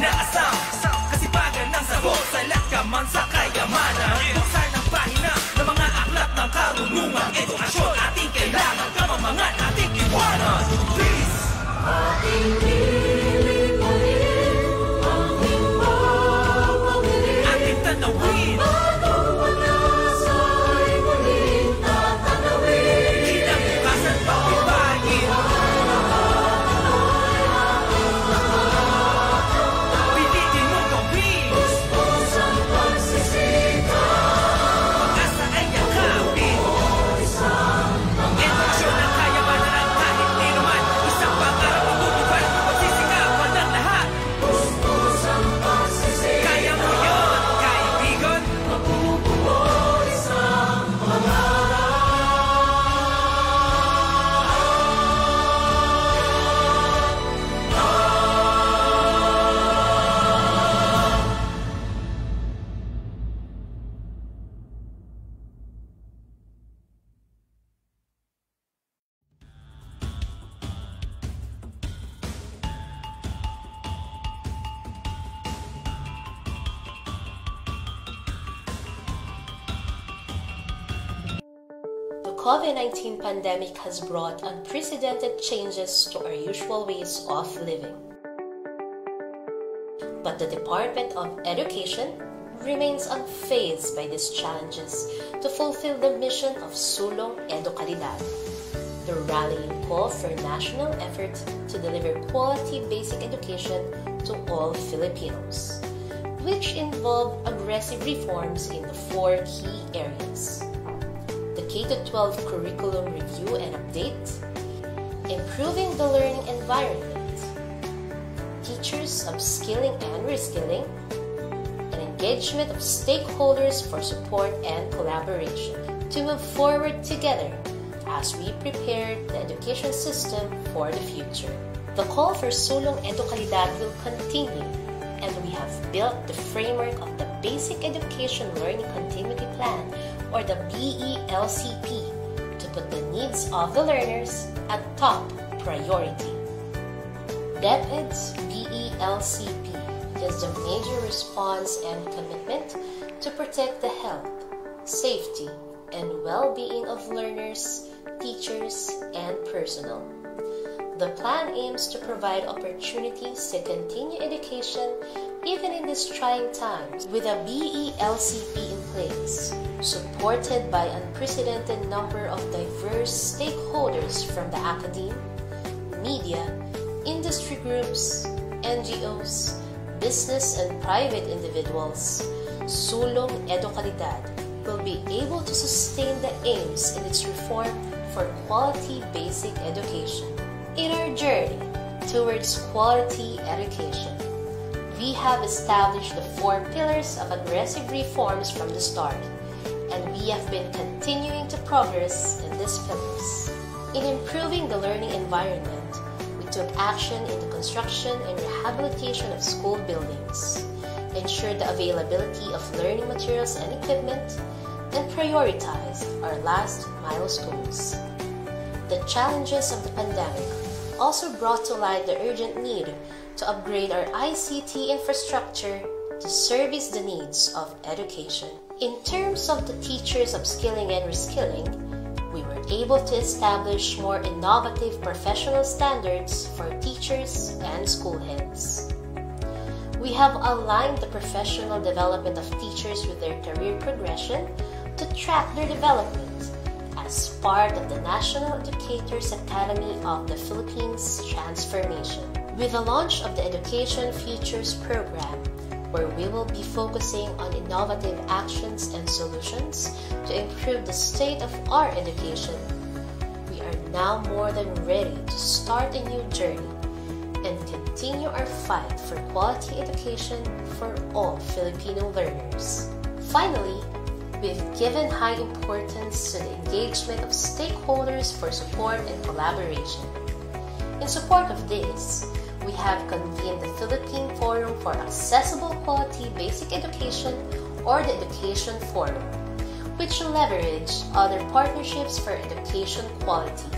inaasam, kasipagan ng sagot sa lakaman sa kayamanan. Buksan ang pahina ng mga aklat ng karunungan, edukasyon ating kailangan, kamamangan ating iwanan. Please! Ating lilipanin, ang himbang pangilin, ating tanawin, bagong pag-asa ay muling tatanawin. Kinabukasan pag-ibagin, pilitin mo gawin, gusto ang pagsisita, pag-asa ay yakapin, edukasyon ang kayamanan ang kahit di naman, isang pangarap ang tutupad, magsisikapan ng lahat. Gusto ang pagsisita, kaya mo yun, kaibigan, mabubuo isang pangarap. The COVID-19 pandemic has brought unprecedented changes to our usual ways of living. But the Department of Education remains unfazed by these challenges to fulfill the mission of Sulong Edukalidad, the rallying call for national effort to deliver quality basic education to all Filipinos, which involve aggressive reforms in the 4 key areas: the K-12 curriculum review and update, improving the learning environment, teachers upskilling and reskilling, and engagement of stakeholders for support and collaboration to move forward together as we prepare the education system for the future. The call for Sulong Edukalidad will continue, and we have built the framework of the Basic Education Learning Continuity Plan, or the BELCP, to put the needs of the learners at top priority. DepEd's BELCP is the major response and commitment to protect the health, safety, and well-being of learners, teachers, and personnel. The plan aims to provide opportunities to continue education even in these trying times with a BELCP in place, supported by an unprecedented number of diverse stakeholders from the academe, media, industry groups, NGOs, business and private individuals. Sulong Edukalidad will be able to sustain the aims in its reform for quality basic education. In our journey towards quality education, we have established the 4 pillars of aggressive reforms from the start, and we have been continuing to progress in these pillars. In improving the learning environment, we took action in the construction and rehabilitation of school buildings, ensured the availability of learning materials and equipment, and prioritized our last-mile schools. The challenges of the pandemic also brought to light the urgent need to upgrade our ICT infrastructure to service the needs of education. In terms of the teachers upskilling and reskilling, we were able to establish more innovative professional standards for teachers and school heads. We have aligned the professional development of teachers with their career progression to track their development as part of the National Educators Academy of the Philippines transformation. With the launch of the Education Futures program, where we will be focusing on innovative actions and solutions to improve the state of our education, we are now more than ready to start a new journey and continue our fight for quality education for all Filipino learners. Finally, we've given high importance to the engagement of stakeholders for support and collaboration. In support of this, we have convened the Philippine Forum for Accessible Quality Basic Education, or the Education Forum, which leverage other partnerships for education quality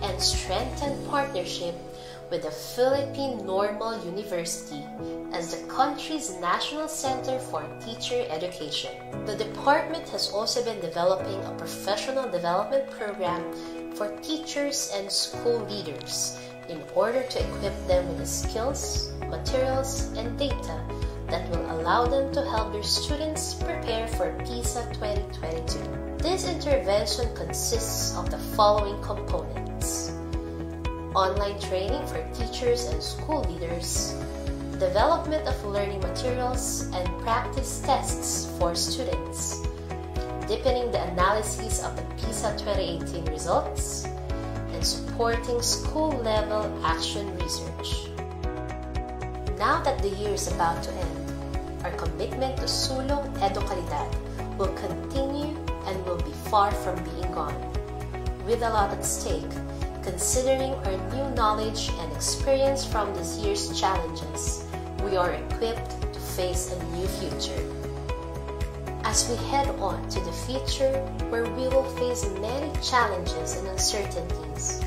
and strengthen partnership with the Philippine Normal University as the country's national center for teacher education. The department has also been developing a professional development program for teachers and school leaders in order to equip them with the skills, materials, and data that will allow them to help their students prepare for PISA 2022. This intervention consists of the following components: online training for teachers and school leaders, development of learning materials and practice tests for students, deepening the analysis of the PISA 2018 results, and supporting school-level action research. Now that the year is about to end, our commitment to sulong edukalidad will continue and will be far from being gone. With a lot at stake, considering our new knowledge and experience from this year's challenges, we are equipped to face a new future. As we head on to the future where we will face many challenges and uncertainties,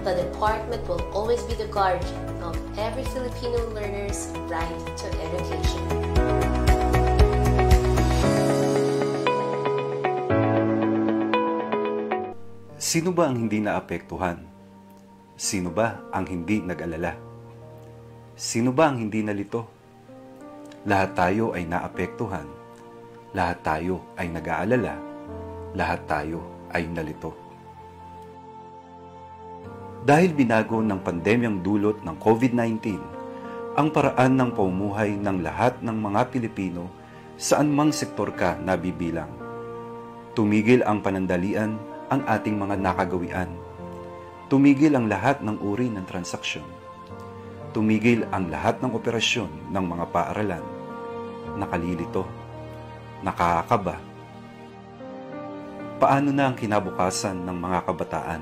the department will always be the guardian of every Filipino learner's right to education. Sino ba ang hindi naapektuhan? Sino ba ang hindi nag-alala? Sino ba ang hindi nalito? Lahat tayo ay naapektuhan. Lahat tayo ay nag-aalala. Lahat tayo ay nalito. Dahil binago ng pandemyang dulot ng COVID-19 ang paraan ng pamumuhay ng lahat ng mga Pilipino saan mang sektor ka nabibilang. Tumigil ang panandalian ang ating mga nakagawian. Tumigil ang lahat ng uri ng transaksyon. Tumigil ang lahat ng operasyon ng mga paaralan. Nakalilito. Nakakaba. Paano na ang kinabukasan ng mga kabataan?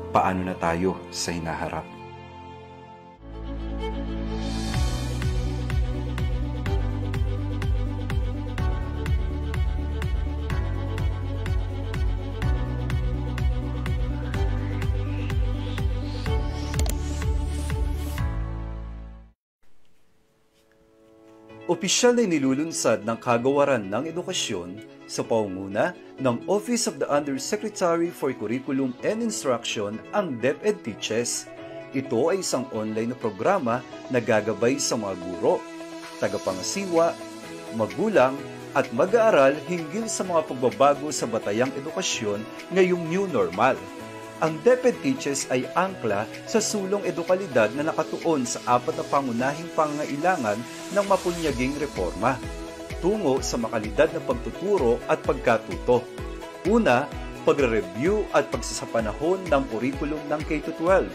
Paano na tayo sa hinaharap? Opisyal na nilulunsad ng Kagawaran ng Edukasyon sa pangunguna ng Office of the Undersecretary for Curriculum and Instruction ang DepEd Teaches. Ito ay isang online na programa na gagabay sa mga guro, tagapangasiwa, magulang at mag-aaral hinggil sa mga pagbabago sa batayang edukasyon ngayong new normal. Ang DepEd Teaches ay angkla sa sulong edukalidad na nakatuon sa 4 na pangunahing pangangailangan ng mapunyaging reforma tungo sa makalidad na pagtuturo at pagkatuto. Una, pagre-review at pagsasapanahon ng kurikulum ng K-12.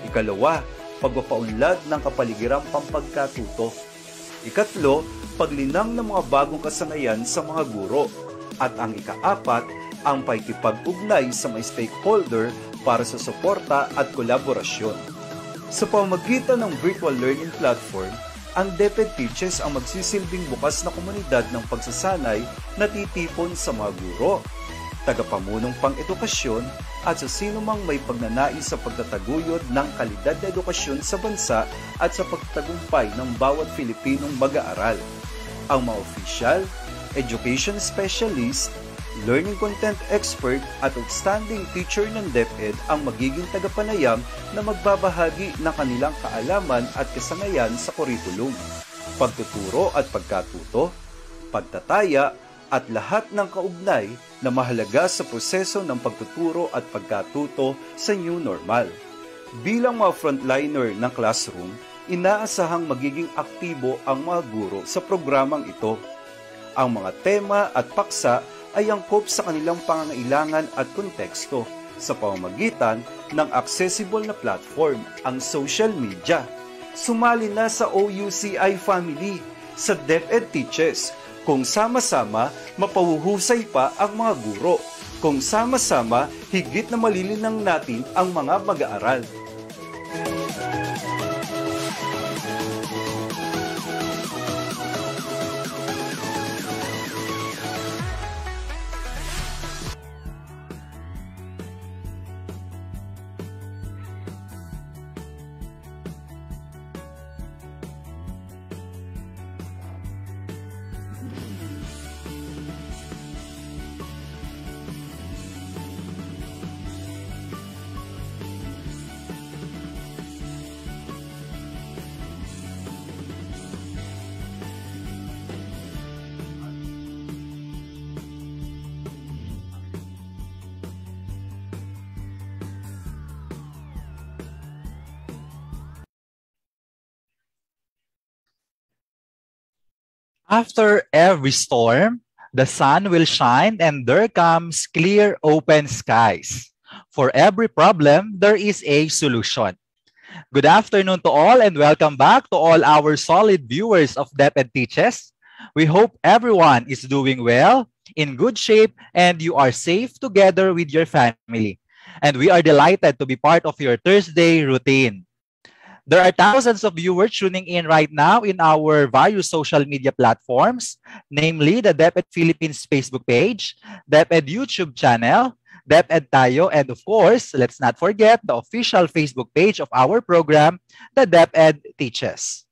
Ikalawa, pagpapaunlad ng kapaligiran pampagkatuto. Ikatlo, paglinang ng mga bagong kasanayan sa mga guro. At ang ikaapat, ang pakikipag-ugnay sa mga stakeholder para sa suporta at kolaborasyon. Sa pamamagitan ng virtual learning platform, ang DepEd Teaches ang magsisilbing bukas na komunidad ng pagsasanay na titipon sa mga guro, tagapamunong pang-edukasyon at sa sino mang may pagnanais sa pagtataguyod ng kalidad na edukasyon sa bansa at sa pagtagumpay ng bawat Pilipinong mag-aaral. Ang mga opisyal, education specialist, learning content expert at outstanding teacher ng DepEd ang magiging tagapanayam na magbabahagi ng kanilang kaalaman at kasanayan sa kurikulum, pagtuturo at pagkatuto, pagtataya at lahat ng kaugnay na mahalaga sa proseso ng pagtuturo at pagkatuto sa new normal. Bilang mga frontliner ng classroom, inaasahang magiging aktibo ang mga guro sa programang ito. Ang mga tema at paksa ay angkop sa kanilang pangangailangan at konteksto sa pamamagitan ng accessible na platform, ang social media. Sumali na sa OUCI family sa DepEd Teaches, kung sama-sama mapahuhusay pa ang mga guro, kung sama-sama higit na malilinang natin ang mga mag-aaral. After every storm, the sun will shine and there comes clear open skies. For every problem, there is a solution. Good afternoon to all and welcome back to all our solid viewers of DepEd Teaches. We hope everyone is doing well, in good shape, and you are safe together with your family. And we are delighted to be part of your Thursday routine. There are thousands of viewers tuning in right now in our various social media platforms, namely the DepEd Philippines Facebook page, DepEd YouTube channel, DepEd Tayo, and of course, let's not forget the official Facebook page of our program, the DepEd Teaches.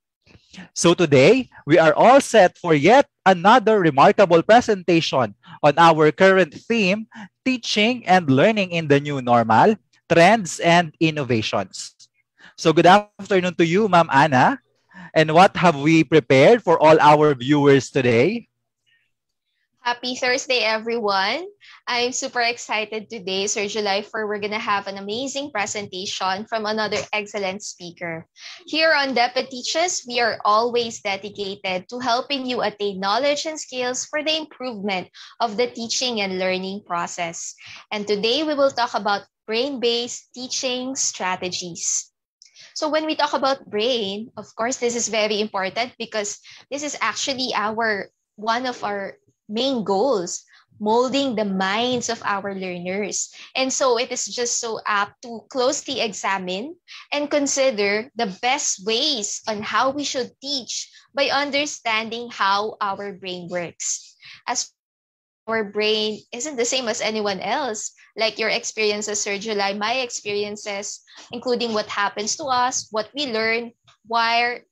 So today, we are all set for yet another remarkable presentation on our current theme, teaching and learning in the new normal, trends and innovations. So good afternoon to you, Ma'am Anna. And what have we prepared for all our viewers today? Happy Thursday, everyone. I'm super excited today, Sir July, for we're going to have an amazing presentation from another excellent speaker. Here on DepEd Teaches, we are always dedicated to helping you attain knowledge and skills for the improvement of the teaching and learning process. And today we will talk about brain-based teaching strategies. So when we talk about brain, of course, this is very important because this is actually one of our main goals, molding the minds of our learners. And so it is just so apt to closely examine and consider the best ways on how we should teach by understanding how our brain works. As our brain isn't the same as anyone else, like your experiences, Sir July, my experiences, including what happens to us, what we learn, wire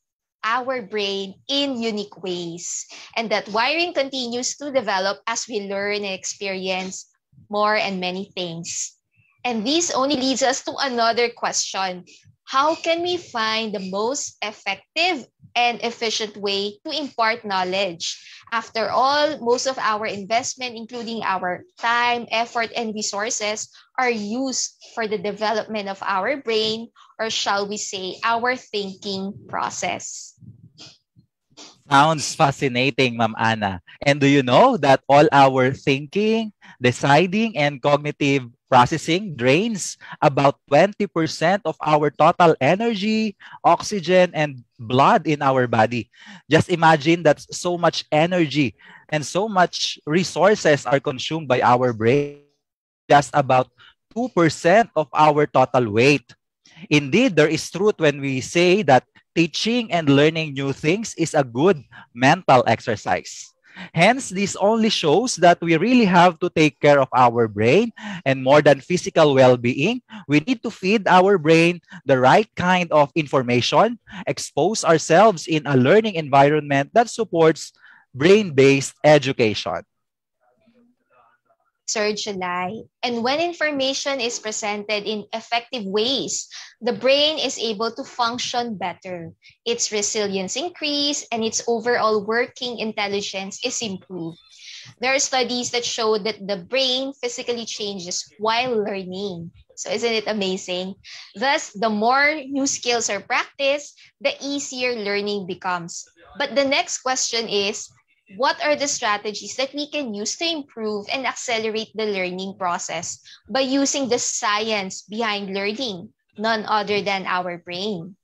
our brain in unique ways. And that wiring continues to develop as we learn and experience more and many things. And this only leads us to another question. How can we find the most effective and efficient way to impart knowledge? After all, most of our investment, including our time, effort, and resources, are used for the development of our brain, or shall we say, our thinking process. Sounds fascinating, Ma'am Anna. And do you know that all our thinking, deciding, and cognitive processing drains about 20% of our total energy, oxygen, and blood in our body? Just imagine that so much energy and so much resources are consumed by our brain, just about 2% of our total weight. Indeed, there is truth when we say that teaching and learning new things is a good mental exercise. Hence, this only shows that we really have to take care of our brain, and more than physical well-being, we need to feed our brain the right kind of information, expose ourselves in a learning environment that supports brain-based education. Sir July. And when information is presented in effective ways, the brain is able to function better. Its resilience increase and its overall working intelligence is improved. There are studies that show that the brain physically changes while learning. So isn't it amazing? Thus, the more new skills are practiced, the easier learning becomes. But the next question is, what are the strategies that we can use to improve and accelerate the learning process by using the science behind learning, none other than our brain?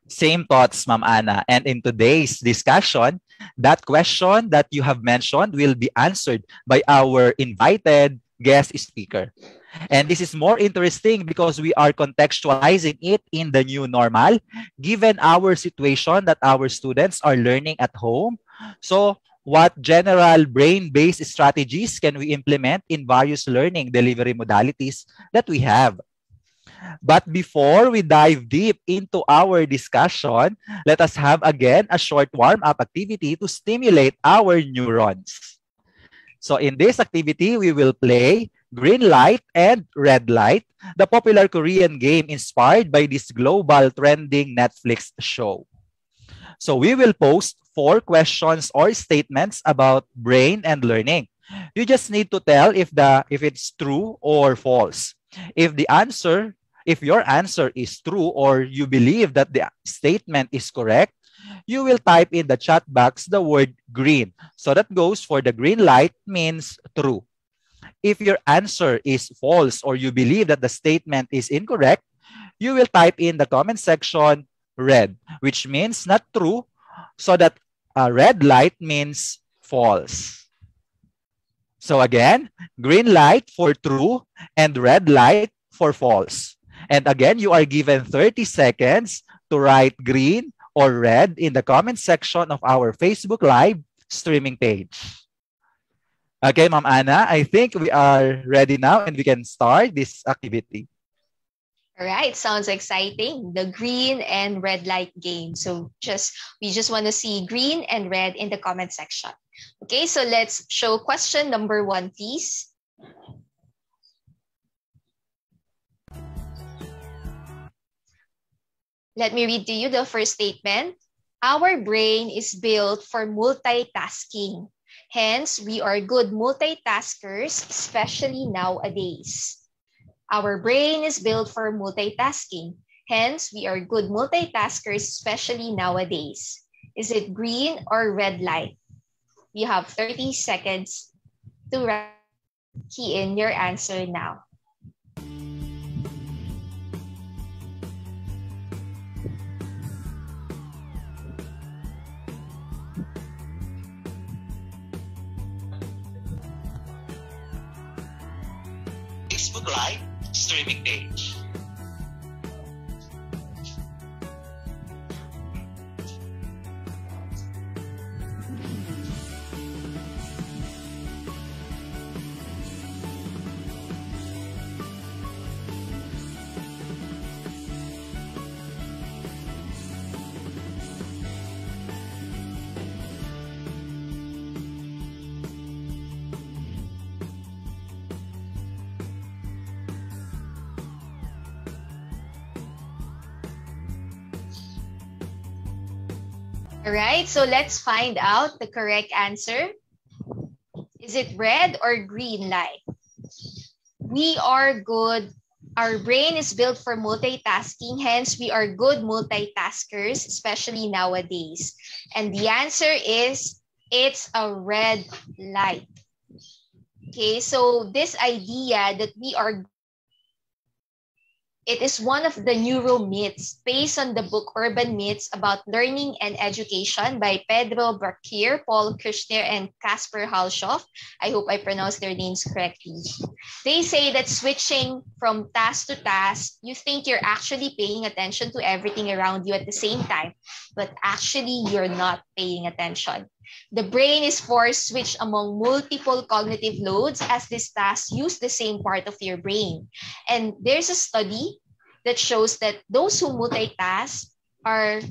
Same thoughts, Ma'am Anna. And in today's discussion, that question that you have mentioned will be answered by our invited guest speaker. And this is more interesting because we are contextualizing it in the new normal, given our situation that our students are learning at home. So, what general brain-based strategies can we implement in various learning delivery modalities that we have? But before we dive deep into our discussion, let us have again a short warm-up activity to stimulate our neurons. So in this activity, we will play Green Light and Red Light, the popular Korean game inspired by this global trending Netflix show. So we will post 4 questions or statements about brain and learning. You just need to tell if it's true or false. If your answer is true or you believe that the statement is correct, you will type in the chat box the word green. So that goes for the green light means true. If your answer is false or you believe that the statement is incorrect, you will type in the comment section red, which means not true. So that red light means false. So again, green light for true and red light for false. And again, you are given 30 seconds to write green or red in the comment section of our Facebook Live streaming page. Okay, Ma'am Anna, I think we are ready now and we can start this activity. All right, sounds exciting. The green and red light game. So we just want to see green and red in the comment section. Okay, so let's show question number 1, please. Let me read to you the first statement. Our brain is built for multitasking. Hence, we are good multitaskers, especially nowadays. Our brain is built for multitasking. Hence, we are good multitaskers, especially nowadays. Is it green or red light? You have 30 seconds to key in your answer now. Facebook Live streaming page. All right, so let's find out the correct answer. Is it red or green light? We are good. Our brain is built for multitasking, hence we are good multitaskers, especially nowadays. And the answer is, it's a red light. Okay, so this idea that we are, it is one of the neuro myths based on the book Urban Myths About Learning and Education by Pedro Bracquier, Paul Kirchner, and Kasper Halshoff. I hope I pronounced their names correctly. They say that switching from task to task, you think you're actually paying attention to everything around you at the same time, but actually you're not paying attention. The brain is force switched among multiple cognitive loads as these tasks use the same part of your brain. And there's a study that shows that those who multitask are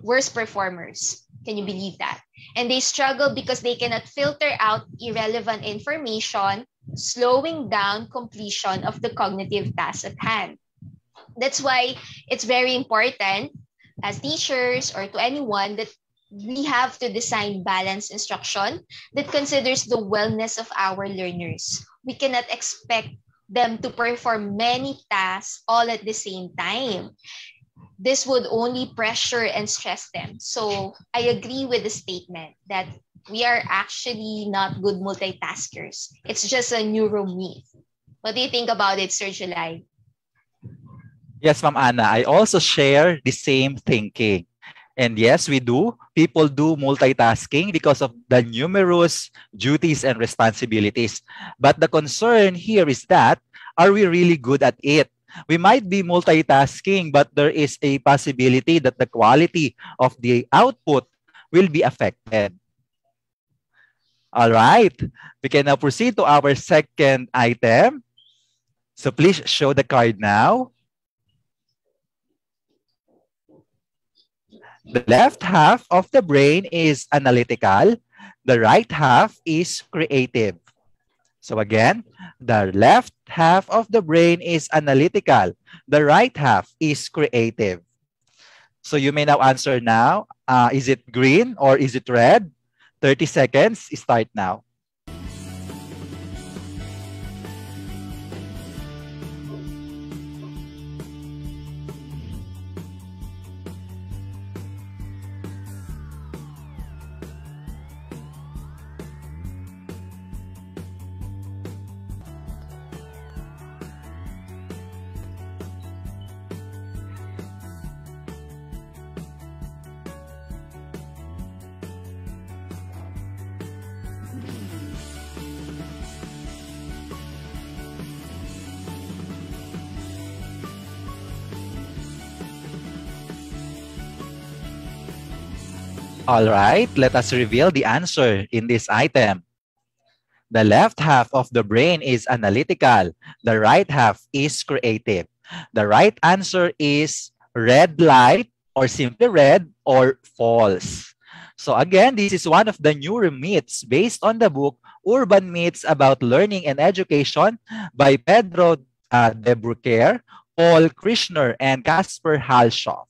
worse performers. Can you believe that? And they struggle because they cannot filter out irrelevant information, slowing down completion of the cognitive task at hand. That's why it's very important as teachers or to anyone that we have to design balanced instruction that considers the wellness of our learners. We cannot expect them to perform many tasks all at the same time. This would only pressure and stress them. So I agree with the statement that we are actually not good multitaskers. It's just a neuro myth. What do you think about it, Sir July? Yes, Ma'am Anna, I also share the same thinking. And yes, we do. People do multitasking because of the numerous duties and responsibilities. But the concern here is that, are we really good at it? We might be multitasking, but there is a possibility that the quality of the output will be affected. All right. We can now proceed to our second item. So please show the card now. The left half of the brain is analytical. The right half is creative. So again, the left half of the brain is analytical. The right half is creative. So you may now answer now. Is it green or is it red? 30 seconds. Start now. All right, let us reveal the answer in this item. The left half of the brain is analytical. The right half is creative. The right answer is red light, or simply red, or false. So again, this is one of the newer myths based on the book Urban Myths About Learning and Education by Pedro de Brucker, Paul Krishner, and Kasper Halshoff.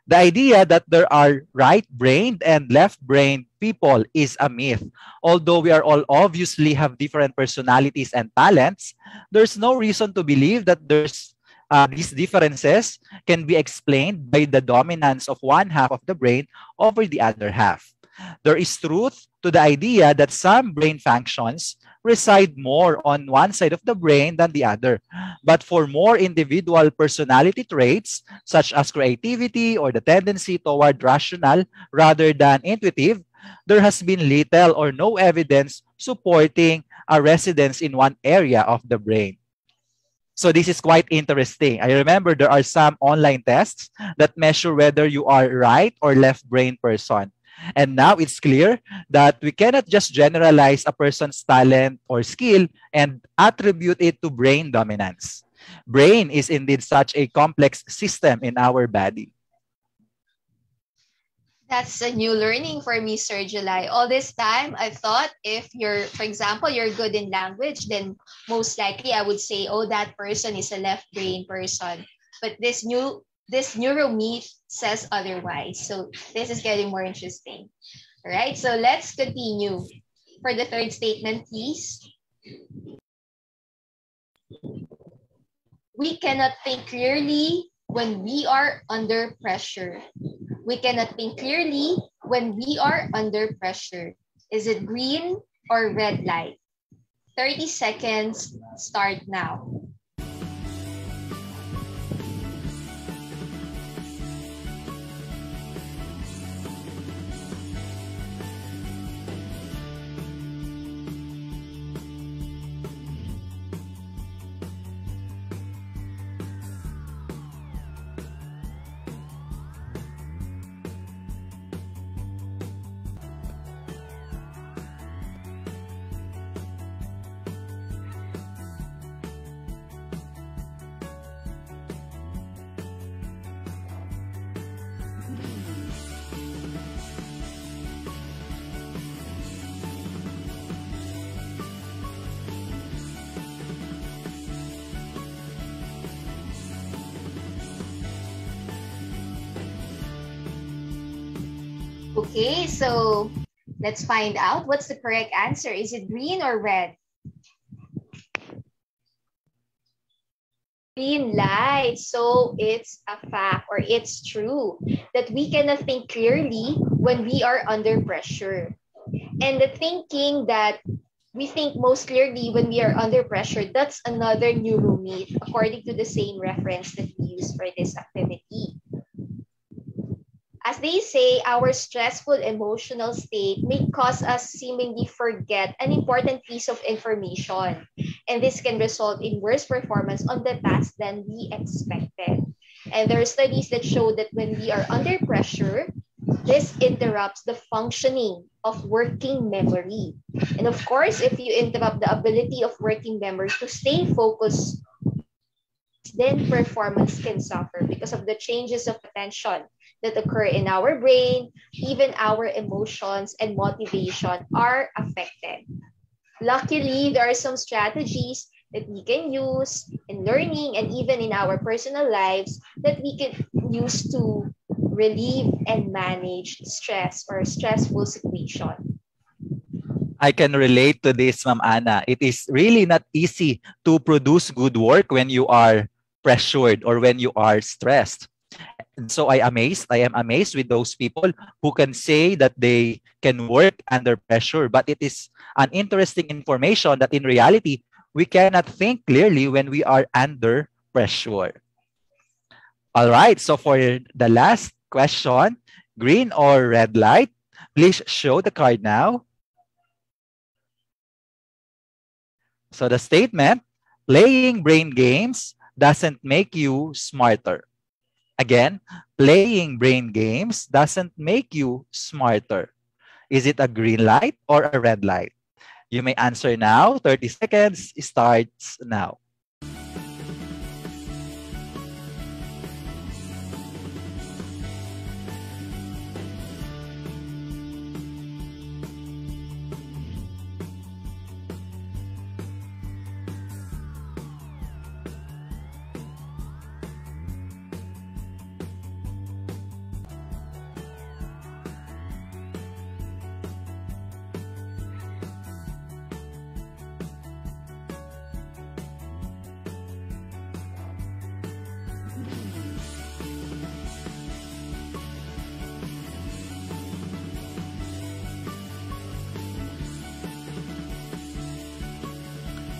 The idea that there are right-brained and left-brained people is a myth. Although we are all obviously have different personalities and talents, there's no reason to believe that these differences can be explained by the dominance of one half of the brain over the other half. There is truth to the idea that some brain functions reside more on one side of the brain than the other. But for more individual personality traits, such as creativity or the tendency toward rational rather than intuitive, there has been little or no evidence supporting a residence in one area of the brain. So this is quite interesting. I remember there are some online tests that measure whether you are right or left brain person. And now it's clear that we cannot just generalize a person's talent or skill and attribute it to brain dominance. Brain is indeed such a complex system in our body. That's a new learning for me, Sir July. All this time, I thought if you're, for example, you're good in language, then most likely I would say, oh, that person is a left brain person. But this neuro myth says otherwise. So this is getting more interesting. All right, so let's continue. For the third statement, please. We cannot think clearly when we are under pressure. We cannot think clearly when we are under pressure. Is it green or red light? 30 seconds, start now. Okay, so let's find out what's the correct answer. Is it green or red? Green light. So it's a fact, or it's true, that we cannot think clearly when we are under pressure. And the thinking that we think most clearly when we are under pressure, that's another neuro myth, according to the same reference that we use for this activity. As they say, our stressful emotional state may cause us seemingly forget an important piece of information, and this can result in worse performance on the task than we expected. And there are studies that show that when we are under pressure, this interrupts the functioning of working memory. And of course, if you interrupt the ability of working memory to stay focused, then performance can suffer because of the changes of attention that occur in our brain. Even our emotions and motivation are affected. Luckily, there are some strategies that we can use in learning and even in our personal lives that we can use to relieve and manage stress or stressful situation. I can relate to this, Ma'am Ana. It is really not easy to produce good work when you are pressured or when you are stressed. And so I am amazed with those people who can say that they can work under pressure. But it is an interesting information that in reality, we cannot think clearly when we are under pressure. All right, so for the last question, green or red light, please show the card now. So the statement, playing brain games doesn't make you smarter. Again, playing brain games doesn't make you smarter. Is it a green light or a red light? You may answer now. 30 seconds starts now.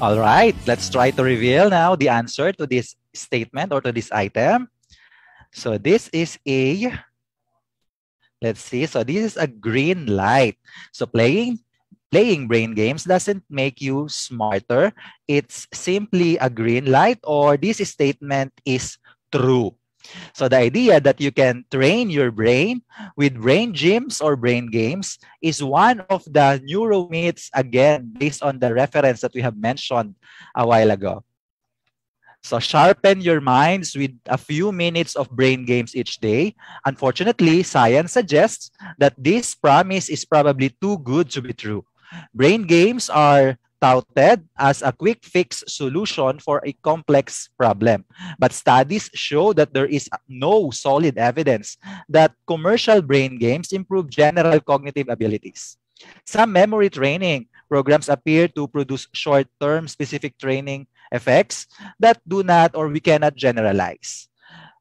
All right, let's try to reveal now the answer to this statement or to this item. So this is a, let's see, so this is a green light. So playing brain games doesn't make you smarter. It's simply a green light, or this statement is true. So the idea that you can train your brain with brain gyms or brain games is one of the neuro myths, again, based on the reference that we have mentioned a while ago. So sharpen your minds with a few minutes of brain games each day. Unfortunately, science suggests that this promise is probably too good to be true. Brain games are touted as a quick fix solution for a complex problem. But studies show that there is no solid evidence that commercial brain games improve general cognitive abilities. Some memory training programs appear to produce short-term specific training effects that do not or we cannot generalize.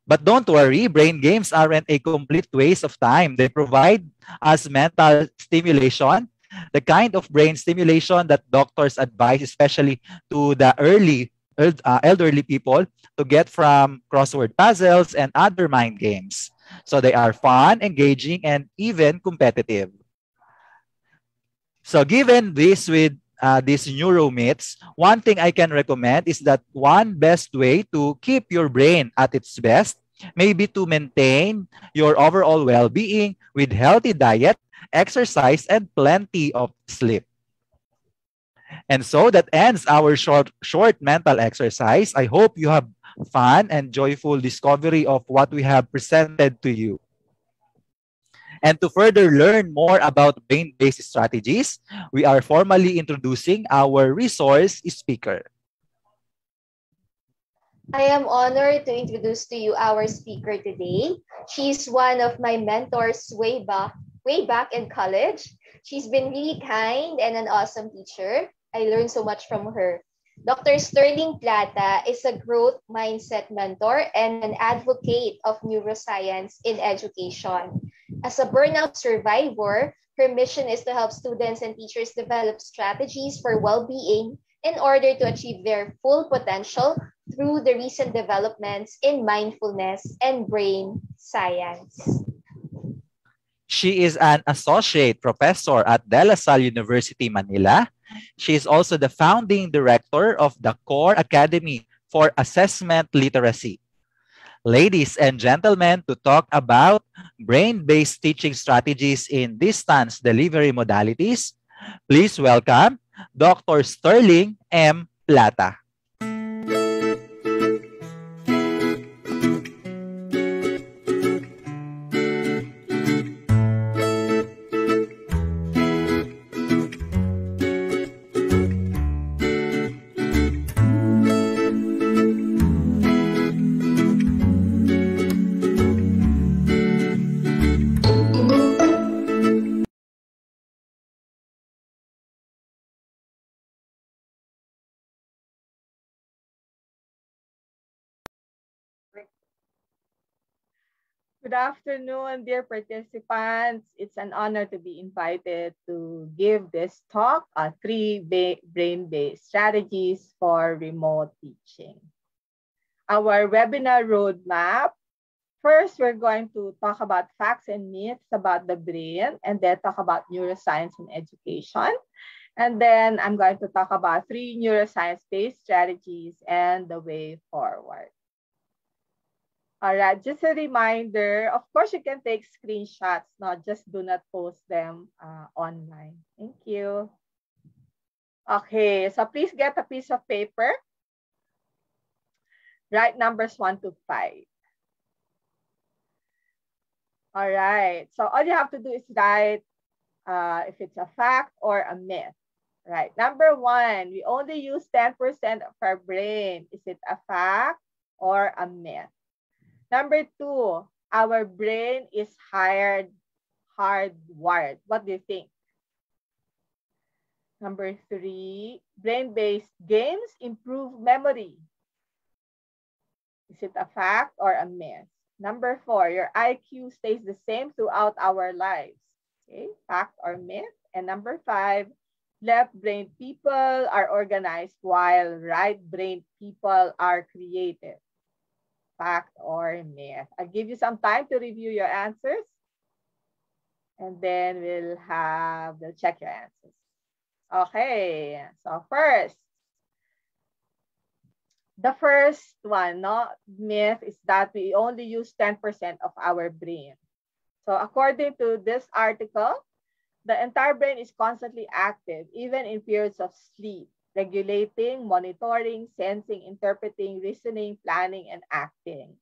But don't worry, brain games aren't a complete waste of time. They provide us mental stimulation, the kind of brain stimulation that doctors advise, especially to the elderly people, to get from crossword puzzles and other mind games. So they are fun, engaging, and even competitive. So given this with these neuro myths, one thing I can recommend is that one best way to keep your brain at its best may be to maintain your overall well-being with healthy diet, exercise, and plenty of sleep. And so that ends our short mental exercise. I hope you have fun and joyful discovery of what we have presented to you. And to further learn more about brain-based strategies, we are formally introducing our resource speaker. I am honored to introduce to you our speaker today. She's one of my mentors way back in college. She's been really kind and an awesome teacher. I learned so much from her. Dr. Sterling Plata is a growth mindset mentor and an advocate of neuroscience in education. As a burnout survivor, her mission is to help students and teachers develop strategies for well-being in order to achieve their full potential through the recent developments in mindfulness and brain science. She is an associate professor at Salle University, Manila. She is also the founding director of the Core Academy for Assessment Literacy. Ladies and gentlemen, to talk about brain-based teaching strategies in distance delivery modalities, please welcome Dr. Sterling M. Plata. Good afternoon, dear participants. It's an honor to be invited to give this talk on three brain-based strategies for remote teaching. Our webinar roadmap. First, we're going to talk about facts and myths about the brain, and then talk about neuroscience and education. And then I'm going to talk about three neuroscience-based strategies and the way forward. All right, just a reminder, of course, you can take screenshots, not just do not post them online. Thank you. Okay, so please get a piece of paper. Write numbers 1 to 5. All right, so all you have to do is write if it's a fact or a myth. Right, number 1, we only use 10% of our brain. Is it a fact or a myth? Number 2, our brain is hardwired. What do you think? Number 3, brain-based games improve memory. Is it a fact or a myth? Number 4, your IQ stays the same throughout our lives. Okay, fact or myth? And number 5, left-brained people are organized while right-brained people are creative. Fact or myth? I'll give you some time to review your answers. And then we'll check your answers. Okay, so the first one, myth, is that we only use 10% of our brain. So according to this article, the entire brain is constantly active, even in periods of sleep, regulating, monitoring, sensing, interpreting, reasoning, planning, and acting.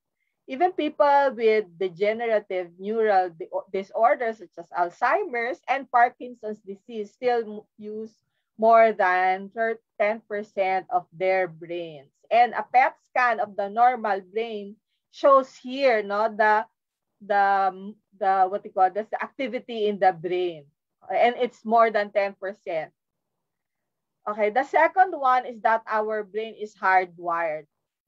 Even people with degenerative neural disorders such as Alzheimer's and Parkinson's disease still use more than 10% of their brains. And a PET scan of the normal brain shows here the what you call this, the activity in the brain, and it's more than 10%. Okay, the second one is that our brain is hardwired.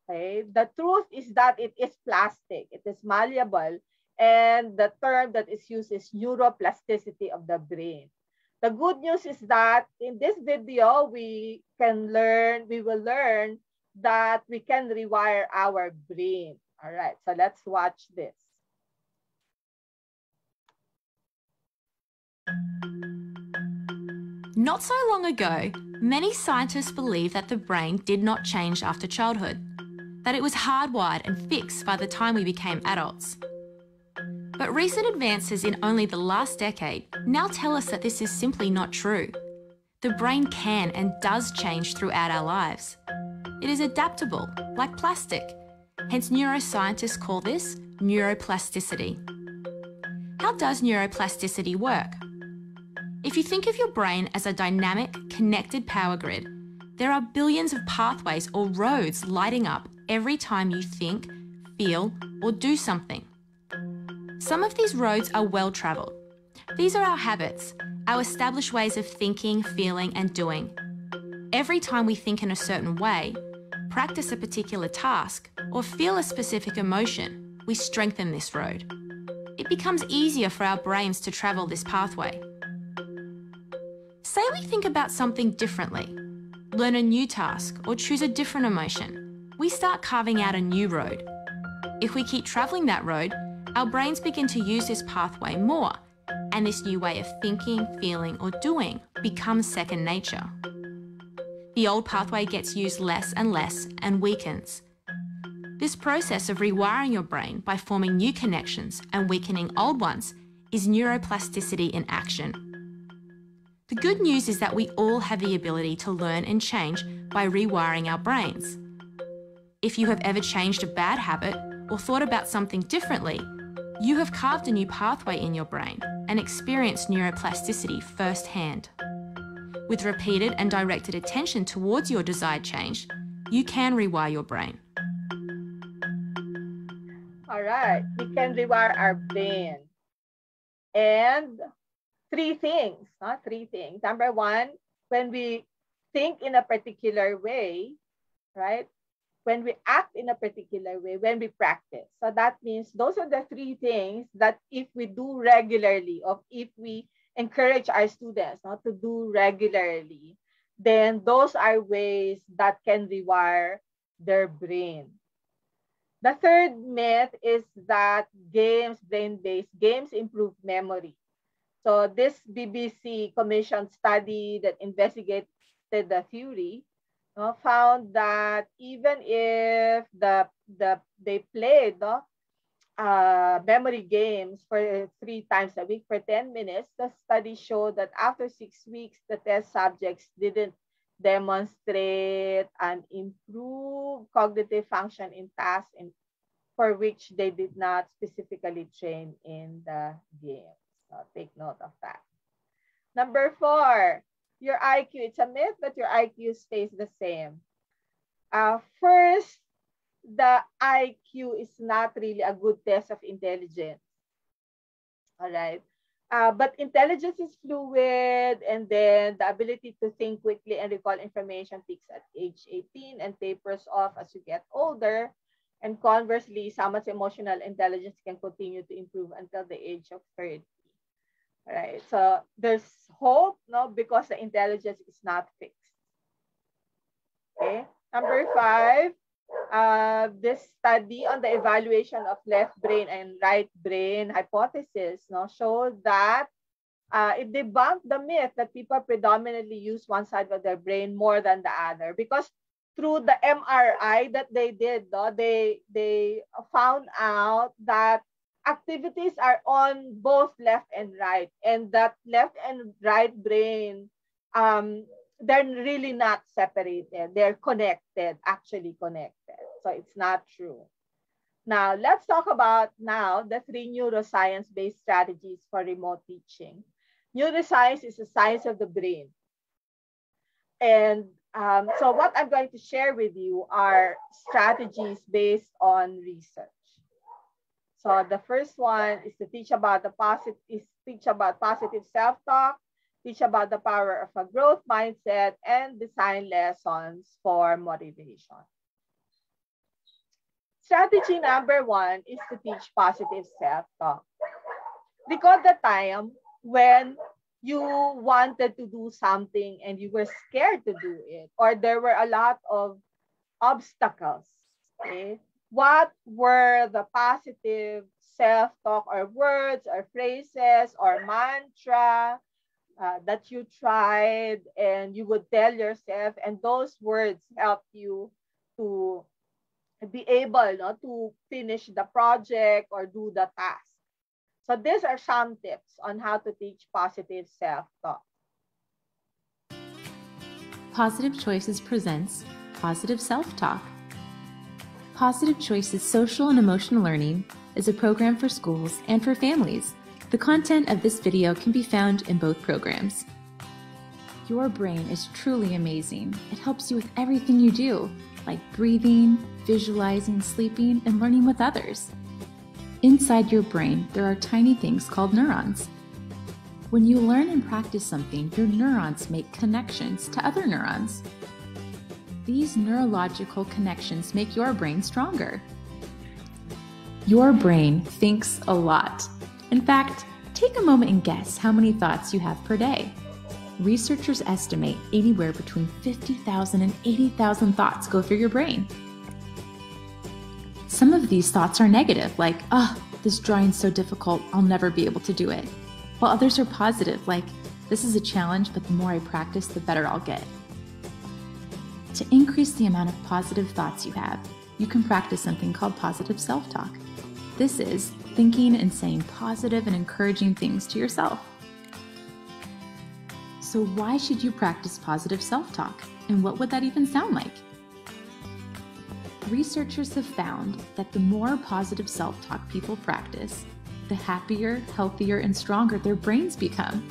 Okay, the truth is that it is plastic, it is malleable, and the term that is used is neuroplasticity of the brain. The good news is that in this video, we will learn that we can rewire our brain. All right, so let's watch this. Not so long ago, many scientists believed that the brain did not change after childhood, that it was hardwired and fixed by the time we became adults. But recent advances in only the last decade now tell us that this is simply not true. The brain can and does change throughout our lives. It is adaptable, like plastic. Hence, neuroscientists call this neuroplasticity. How does neuroplasticity work? If you think of your brain as a dynamic, connected power grid, there are billions of pathways or roads lighting up every time you think, feel, or do something. Some of these roads are well-travelled. These are our habits, our established ways of thinking, feeling, and doing. Every time we think in a certain way, practice a particular task, or feel a specific emotion, we strengthen this road. It becomes easier for our brains to travel this pathway. Say we think about something differently, learn a new task, or choose a different emotion. We start carving out a new road. If we keep travelling that road, our brains begin to use this pathway more, and this new way of thinking, feeling, or doing becomes second nature. The old pathway gets used less and less and weakens. This process of rewiring your brain by forming new connections and weakening old ones is neuroplasticity in action. The good news is that we all have the ability to learn and change by rewiring our brains. If you have ever changed a bad habit or thought about something differently, you have carved a new pathway in your brain and experienced neuroplasticity firsthand. With repeated and directed attention towards your desired change, you can rewire your brain. All right, we can rewire our brain. And three things. Number 1, when we think in a particular way, right? When we act in a particular way, when we practice. So that means those are the 3 things that if we do regularly, or if we encourage our students to do regularly, then those are ways that can rewire their brain. The third myth is that brain-based games improve memory. So this BBC commissioned study that investigated the theory found that even if they played memory games for 3 times a week for 10 minutes, the study showed that after 6 weeks, the test subjects didn't demonstrate an improved cognitive function in tasks for which they did not specifically train in the game. So take note of that. Number 4, your IQ. It's a myth that your IQ stays the same. First, the IQ is not really a good test of intelligence. All right. But intelligence is fluid, and then the ability to think quickly and recall information peaks at age 18 and tapers off as you get older. And conversely, someone's emotional intelligence can continue to improve until the age of 30. All right. So there's hope, no, because the intelligence is not fixed. Okay. Number 5. This study on the evaluation of left brain and right brain hypothesis showed that it debunked the myth that people predominantly use one side of their brain more than the other, because through the MRI that they did, they found out that activities are on both left and right, and that left and right brain they're really not separated. They're connected, actually connected. So it's not true. Now, let's talk about the 3 neuroscience-based strategies for remote teaching. Neuroscience is the science of the brain. And so what I'm going to share with you are strategies based on research. So the first one is to teach about positive self-talk, teach about the power of a growth mindset, and design lessons for motivation. Strategy number 1 is to teach positive self-talk. Recall the time when you wanted to do something and you were scared to do it, or there were a lot of obstacles. Okay? What were the positive self-talk or words or phrases or mantra that you tried and you would tell yourself, and those words help you to be able to finish the project or do the task? So these are some tips on how to teach positive self-talk. Positive Choices presents Positive Self-Talk. Positive Choices Social and Emotional Learning is a program for schools and for families. The content of this video can be found in both programs. Your brain is truly amazing. It helps you with everything you do, like breathing, visualizing, sleeping, and learning with others. Inside your brain, there are tiny things called neurons. When you learn and practice something, your neurons make connections to other neurons. These neurological connections make your brain stronger. Your brain thinks a lot. In fact, take a moment and guess how many thoughts you have per day. Researchers estimate anywhere between 50,000 and 80,000 thoughts go through your brain. Some of these thoughts are negative, like, this drawing's so difficult, I'll never be able to do it. While others are positive, like, this is a challenge, but the more I practice, the better I'll get. To increase the amount of positive thoughts you have, you can practice something called positive self-talk. This is thinking and saying positive and encouraging things to yourself. So why should you practice positive self-talk? And what would that even sound like? Researchers have found that the more positive self-talk people practice, the happier, healthier, and stronger their brains become.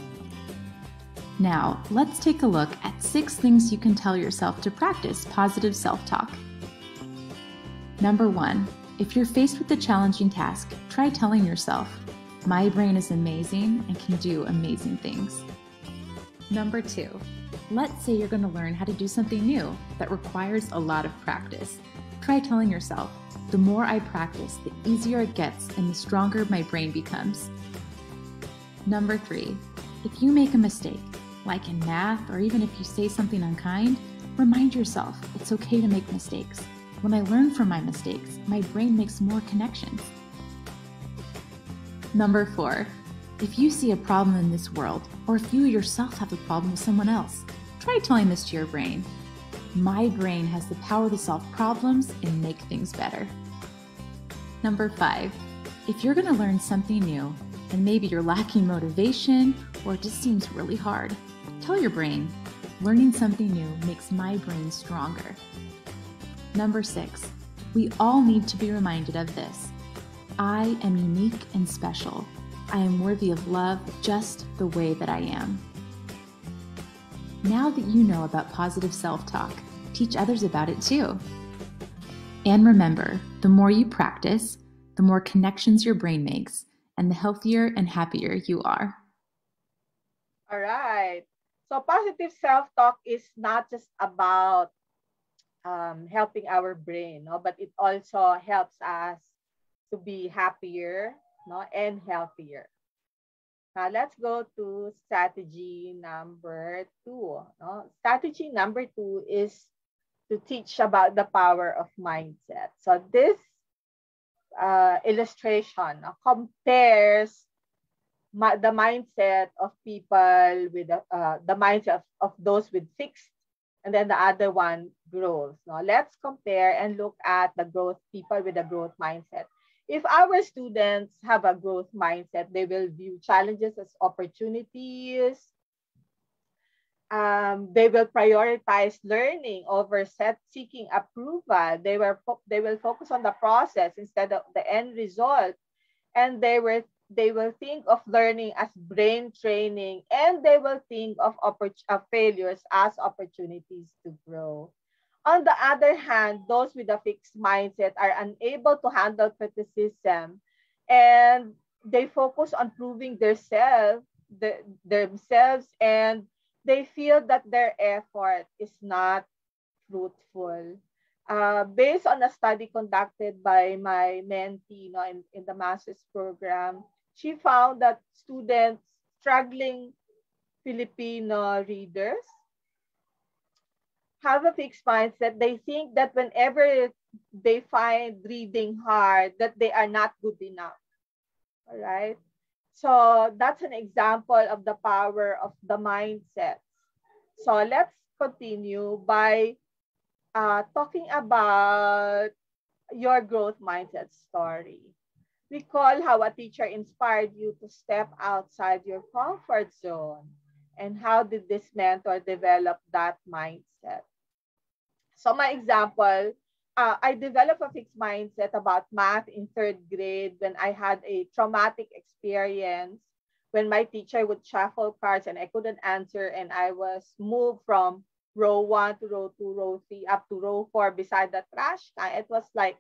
Now, let's take a look at 6 things you can tell yourself to practice positive self-talk. Number 1, if you're faced with a challenging task, try telling yourself, my brain is amazing and can do amazing things. Number 2, let's say you're going to learn how to do something new that requires a lot of practice. Try telling yourself, the more I practice, the easier it gets and the stronger my brain becomes. Number 3, if you make a mistake, like in math or even if you say something unkind, remind yourself it's okay to make mistakes. When I learn from my mistakes, my brain makes more connections. Number 4, if you see a problem in this world, or if you yourself have a problem with someone else, try telling this to your brain. My brain has the power to solve problems and make things better. Number 5, If you're going to learn something new, and maybe you're lacking motivation or it just seems really hard, tell your brain, learning something new makes my brain stronger. Number 6, we all need to be reminded of this. I am unique and special. I am worthy of love just the way that I am. Now that you know about positive self-talk, teach others about it too. And remember, the more you practice, the more connections your brain makes, and the healthier and happier you are. All right. So positive self-talk is not just about helping our brain, no, but it also helps us to be happier, no, and healthier. Now let's go to strategy number 2. No? Strategy number 2 is to teach about the power of mindset. So this illustration compares the mindset of people with the mindset of those with fixed, and then the other one growth. Now let's compare and look at the growth people with a growth mindset. If our students have a growth mindset, they will view challenges as opportunities. They will prioritize learning over seeking approval. They will focus on the process instead of the end result. And they will think of learning as brain training, and they will think of failures as opportunities to grow. On the other hand, those with a fixed mindset are unable to handle criticism, and they focus on proving themselves, and they feel that their effort is not fruitful. Based on a study conducted by my mentee in the master's program, she found that students struggling Filipino readers have a fixed mindset. They think that whenever they find reading hard, that they are not good enough. All right. So that's an example of the power of the mindset. So let's continue by talking about your growth mindset story. Recall how a teacher inspired you to step outside your comfort zone, and how did this mentor develop that mindset? So my example, I developed a fixed mindset about math in 3rd grade when I had a traumatic experience when my teacher would shuffle cards and I couldn't answer, and I was moved from row 1 to row 2, row 3, up to row 4 beside the trash can. It was like,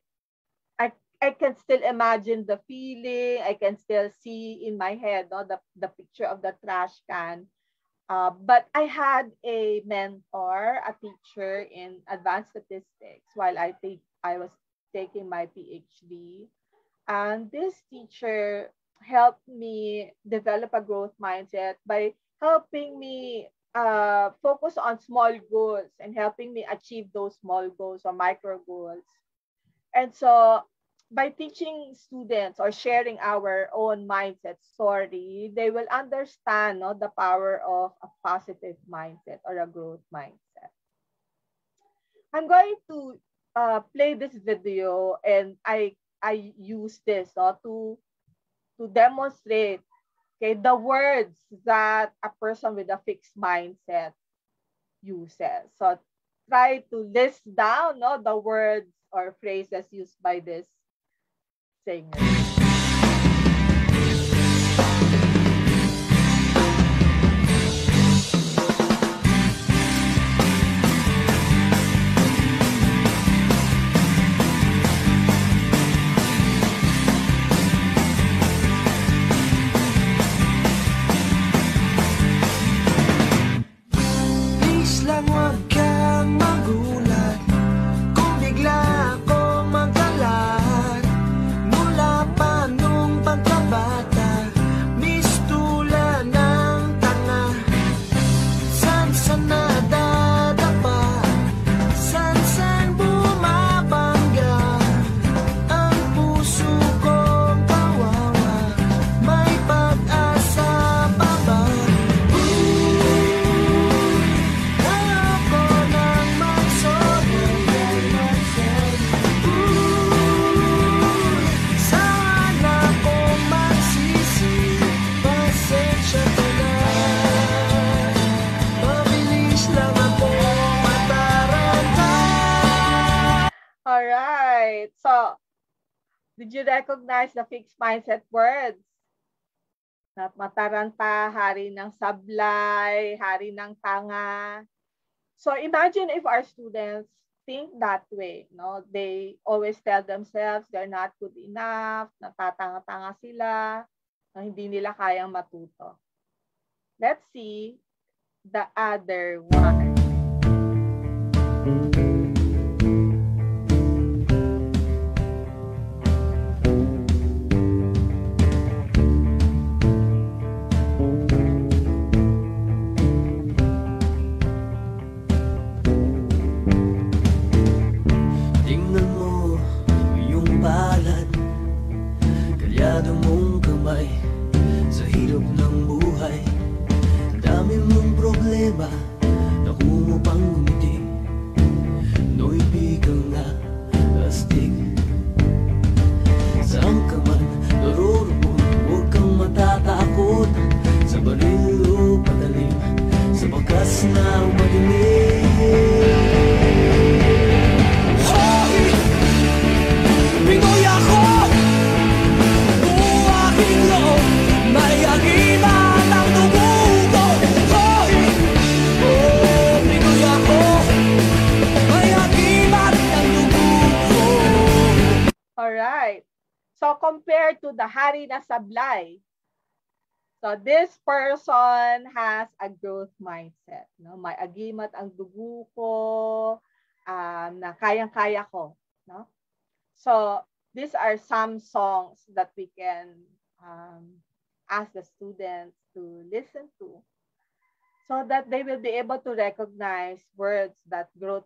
I can still imagine the feeling. I can still see in my head the picture of the trash can. But I had a mentor, a teacher in advanced statistics while I was taking my PhD. And this teacher helped me develop a growth mindset by helping me focus on small goals and helping me achieve those small goals or micro goals. And so by teaching students or sharing our own mindset story, they will understand the power of a positive mindset or a growth mindset. I'm going to play this video, and I use this to demonstrate the words that a person with a fixed mindset uses. So try to list down the words or phrases used by this singer. Please lang huwag kang magulat kung bigla akong magkalat mula So, did you recognize the fixed mindset words? Mataranta, hari ng sablay, hari ng tanga. So imagine if our students think that way, no? They always tell themselves they're not good enough, natatanga-tanga sila, na hindi nila kayang matuto. Let's see the other one. So compared to the hari na sablay, so this person has a growth mindset. No? May agimat ang dugo ko, na kayang-kaya ko. No? So these are some songs that we can ask the students to listen to, so that they will be able to recognize words that people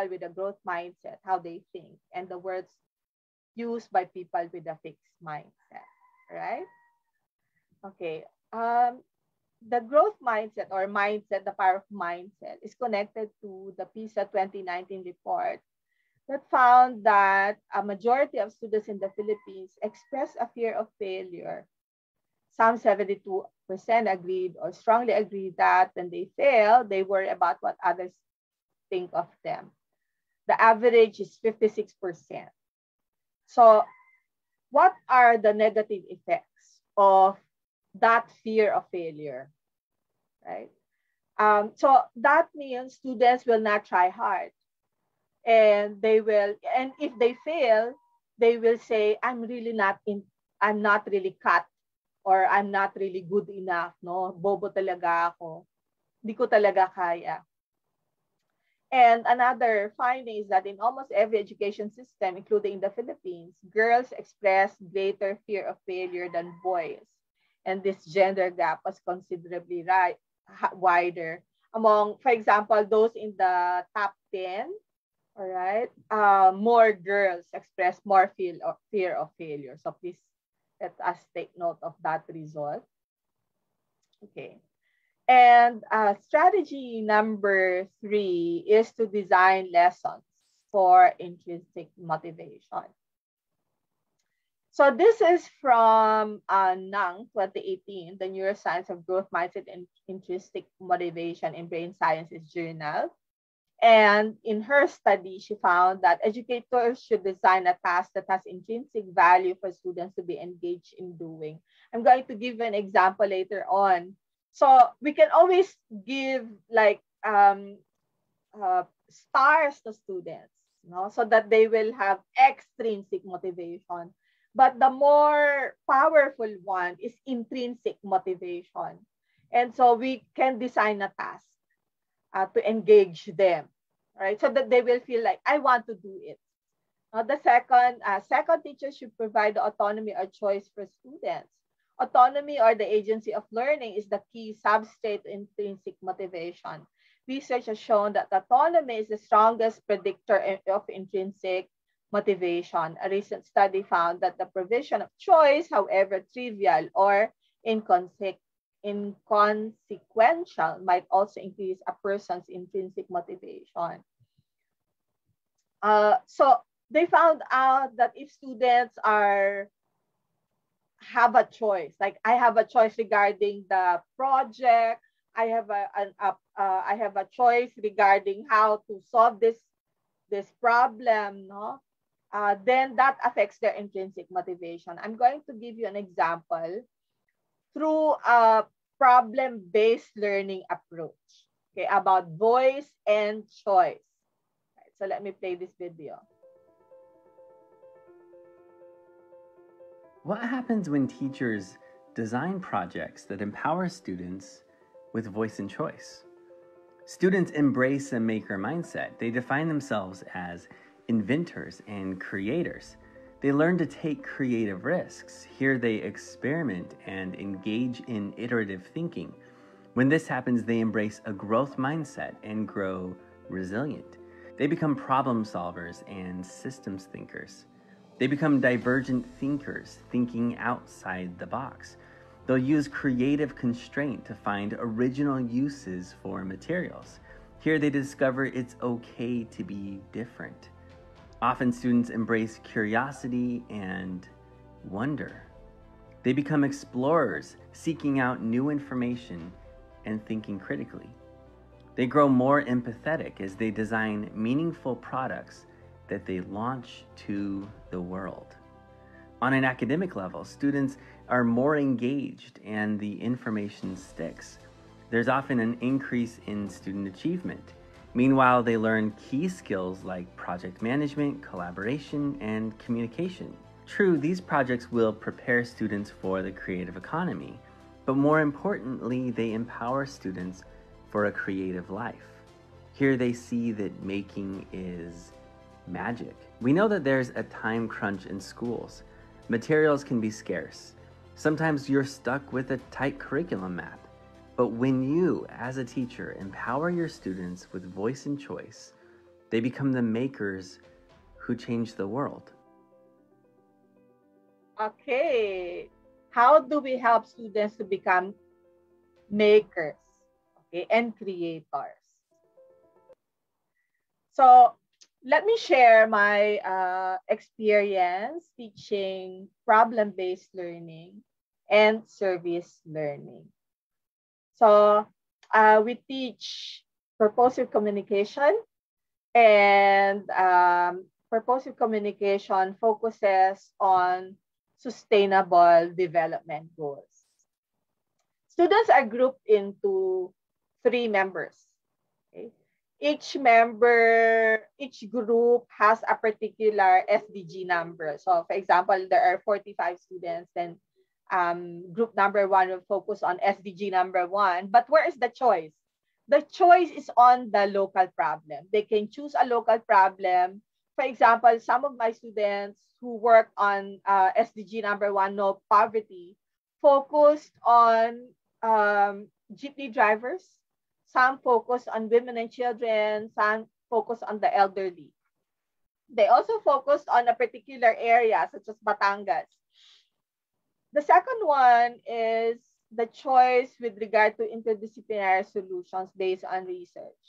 with a growth mindset, how they think, and the words used by people with a fixed mindset, right? Okay. The growth mindset or mindset, the power of mindset, is connected to the PISA 2019 report that found that a majority of students in the Philippines express a fear of failure. Some 72% agreed or strongly agreed that when they fail, they worry about what others think of them. The average is 56%. So what are the negative effects of that fear of failure, right? So that means students will not try hard, and if they fail, they will say, I'm not really cut, or I'm not really good enough, no? Bobo talaga ako. Hindi ko talaga kaya. And another finding is that in almost every education system, including the Philippines, girls express greater fear of failure than boys. And this gender gap was considerably wider among, for example, those in the top 10, all right, more girls express more fear of failure. So please let us take note of that result. Okay. And strategy number 3 is to design lessons for intrinsic motivation. So this is from Nang 2018, the Neuroscience of Growth Mindset and Intrinsic Motivation in Brain Sciences Journal. And in her study, she found that educators should design a task that has intrinsic value for students to be engaged in doing. I'm going to give an example later on. So we can always give like stars to students, no? So that they will have extrinsic motivation. But the more powerful one is intrinsic motivation. And so we can design a task to engage them, right? So that they will feel like, I want to do it. The second, teachers should provide the autonomy or choice for students. Autonomy or the agency of learning is the key substrate to intrinsic motivation. Research has shown that autonomy is the strongest predictor of intrinsic motivation. A recent study found that the provision of choice, however trivial or inconsequential, might also increase a person's intrinsic motivation. So they found out that if students have a choice, like I have a choice regarding the project, I have a choice regarding how to solve this problem, no? then that affects their intrinsic motivation. I'm going to give you an example through a problem-based learning approach, okay, about voice and choice. Right, so let me play this video. What happens when teachers design projects that empower students with voice and choice? Students embrace a maker mindset. They define themselves as inventors and creators. They learn to take creative risks. Here they experiment and engage in iterative thinking. When this happens, they embrace a growth mindset and grow resilient. They become problem solvers and systems thinkers. They become divergent thinkers, thinking outside the box. They'll use creative constraint to find original uses for materials. Here they discover it's okay to be different. Often students embrace curiosity and wonder. They become explorers, seeking out new information and thinking critically. They grow more empathetic as they design meaningful products that they launch to the world. On an academic level, students are more engaged and the information sticks. There's often an increase in student achievement. Meanwhile, they learn key skills like project management, collaboration, and communication. True, these projects will prepare students for the creative economy, but more importantly, they empower students for a creative life. Here they see that making is magic. We know that there's a time crunch in schools. Materials can be scarce. Sometimes you're stuck with a tight curriculum map. But when you, as a teacher, empower your students with voice and choice, they become the makers who change the world. Okay, how do we help students to become makers, okay, and creators? So let me share my experience teaching problem-based learning and service learning. So we teach purposive communication, and purposive communication focuses on sustainable development goals. Students are grouped into 3 members. Okay? Each group has a particular SDG number. So for example, there are 45 students, then group number 1 will focus on SDG number 1. But where is the choice? The choice is on the local problem. They can choose a local problem. For example, some of my students who work on SDG number 1, no poverty, focused on jeepney drivers. Some focus on women and children. Some focus on the elderly. They also focused on a particular area, such as Batangas. The second one is the choice with regard to interdisciplinary solutions based on research.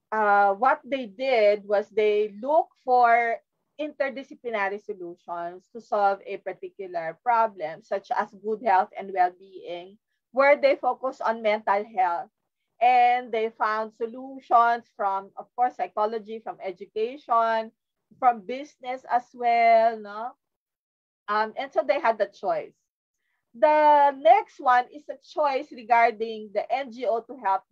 What they did was they looked for interdisciplinary solutions to solve a particular problem, such as good health and well-being, where they focus on mental health. And they found solutions from, of course, psychology, from education, from business as well, no? And so they had the choice. The next one is a choice regarding the NGO to help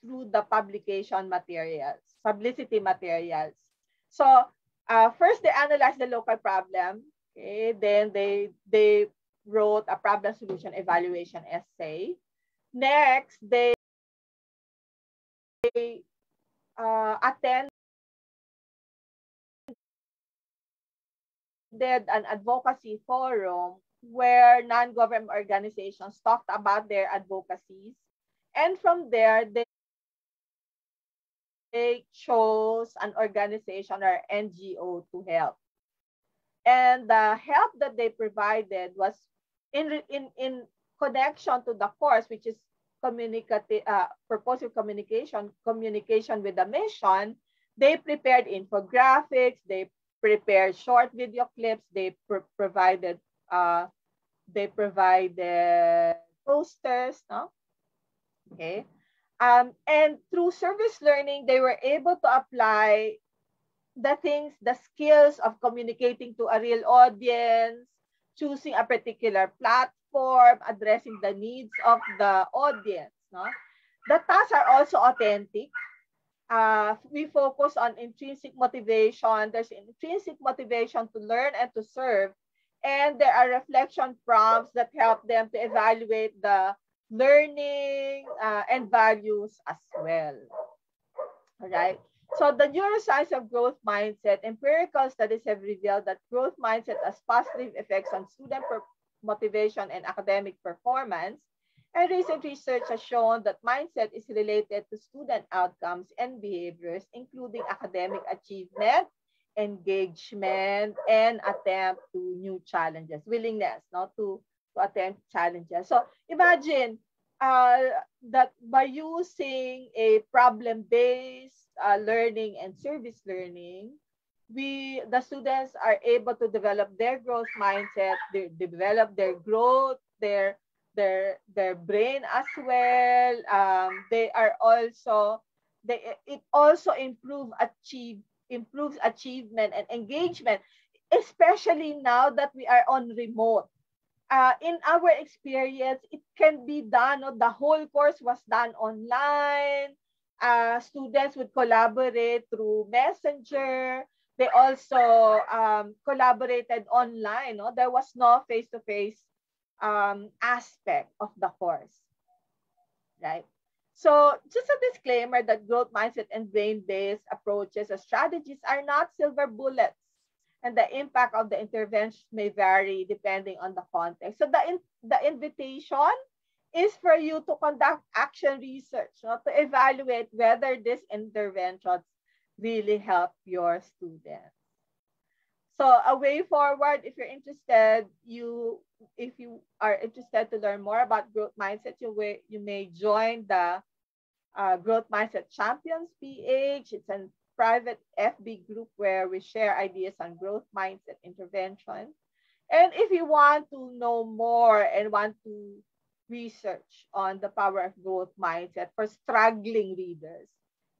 through the publication materials, publicity materials. So first they analyzed the local problem. Okay, then they wrote a problem solution evaluation essay. Next, they attended an advocacy forum where non-government organizations talked about their advocacies. And from there, they chose an organization or NGO to help. And the help that they provided was in connection to the course, which is purposive communication with the mission. They prepared infographics, they prepared short video clips, they provided posters, no? Okay. And through service learning, they were able to apply the skills of communicating to a real audience, choosing a particular platform, addressing the needs of the audience. No? The tasks are also authentic. We focus on intrinsic motivation. There's intrinsic motivation to learn and to serve. And there are reflection prompts that help them to evaluate the learning and values as well. All right. So the neuroscience of growth mindset, empirical studies have revealed that growth mindset has positive effects on student motivation and academic performance. And recent research has shown that mindset is related to student outcomes and behaviors, including academic achievement, engagement, and attempt to new challenges, willingness to attempt challenges. So imagine that by using a problem-based learning and service learning, the students are able to develop their growth mindset, develop their growth, their brain as well. It also improves achievement and engagement, especially now that we are on remote. In our experience, it can be done. The whole course was done online. Students would collaborate through Messenger. They also collaborated online. There was no face-to-face aspect of the course, right? So just a disclaimer that growth mindset and brain-based approaches or strategies are not silver bullets, and the impact of the intervention may vary depending on the context. So the invitation is for you to conduct action research, to evaluate whether these interventions really help your students. So a way forward, if you're interested, if you are interested to learn more about growth mindset, you may join the Growth Mindset Champions PH. It's a private FB group where we share ideas on growth mindset intervention. And if you want to know more and want to research on the power of growth mindset for struggling readers,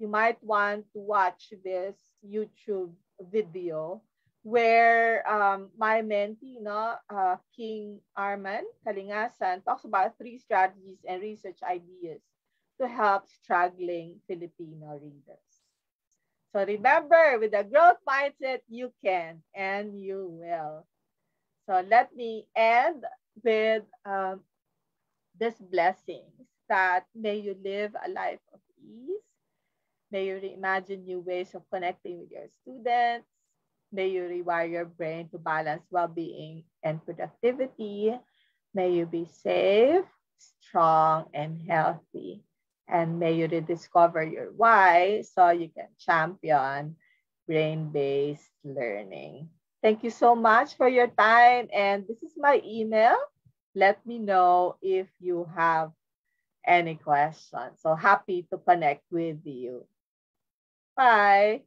you might want to watch this YouTube video where my mentee, King Arman Kalingasan, talks about 3 strategies and research ideas to help struggling Filipino readers. So remember, with a growth mindset, you can and you will. So let me end with this blessings that may you live a life of ease. May you reimagine new ways of connecting with your students. May you rewire your brain to balance well-being and productivity. May you be safe, strong, and healthy. And may you rediscover your why so you can champion brain-based learning. Thank you so much for your time. And this is my email. Let me know if you have any questions. So happy to connect with you. Bye.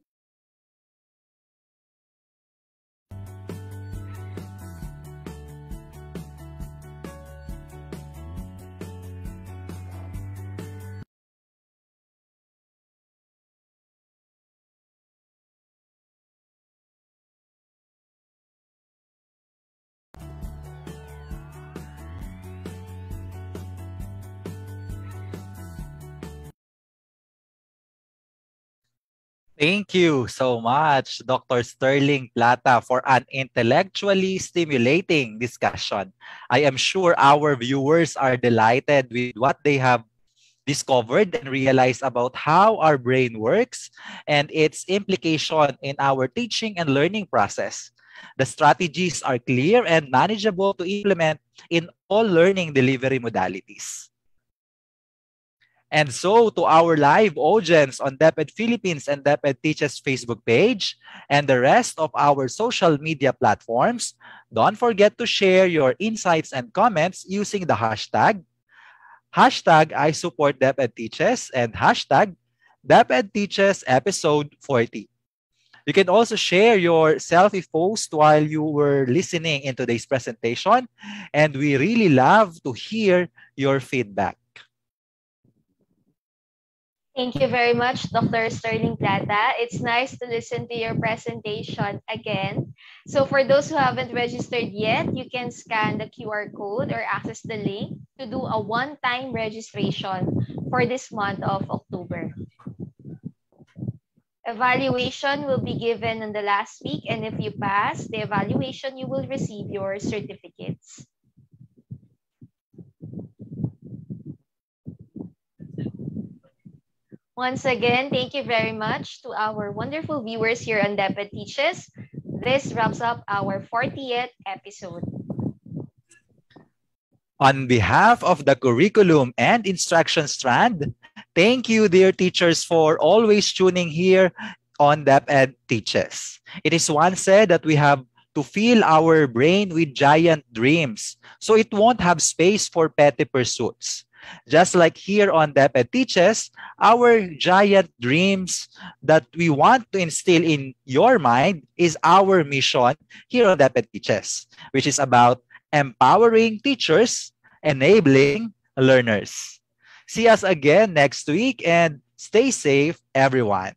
Thank you so much, Dr. Sterling Plata, for an intellectually stimulating discussion. I am sure our viewers are delighted with what they have discovered and realized about how our brain works and its implication in our teaching and learning process. The strategies are clear and manageable to implement in all learning delivery modalities. And so, to our live audience on DepEd Philippines and DepEd Teaches Facebook page and the rest of our social media platforms, don't forget to share your insights and comments using the hashtag I support DepEd Teaches and hashtag DepEd Teaches episode 40. You can also share your selfie post while you were listening in today's presentation, and we really love to hear your feedback. Thank you very much, Dr. Sterling Plata. It's nice to listen to your presentation again. So for those who haven't registered yet, you can scan the QR code or access the link to do a one-time registration for this month of October. Evaluation will be given on the last week, and if you pass the evaluation, you will receive your certificates. Once again, thank you very much to our wonderful viewers here on DepEd Teaches. This wraps up our 40th episode. On behalf of the curriculum and instruction strand, thank you, dear teachers, for always tuning here on DepEd Teaches. It is once said that we have to fill our brain with giant dreams, so it won't have space for petty pursuits. Just like here on DepEd Teaches, our giant dreams that we want to instill in your mind is our mission here on DepEd Teaches, which is about empowering teachers, enabling learners. See us again next week and stay safe, everyone.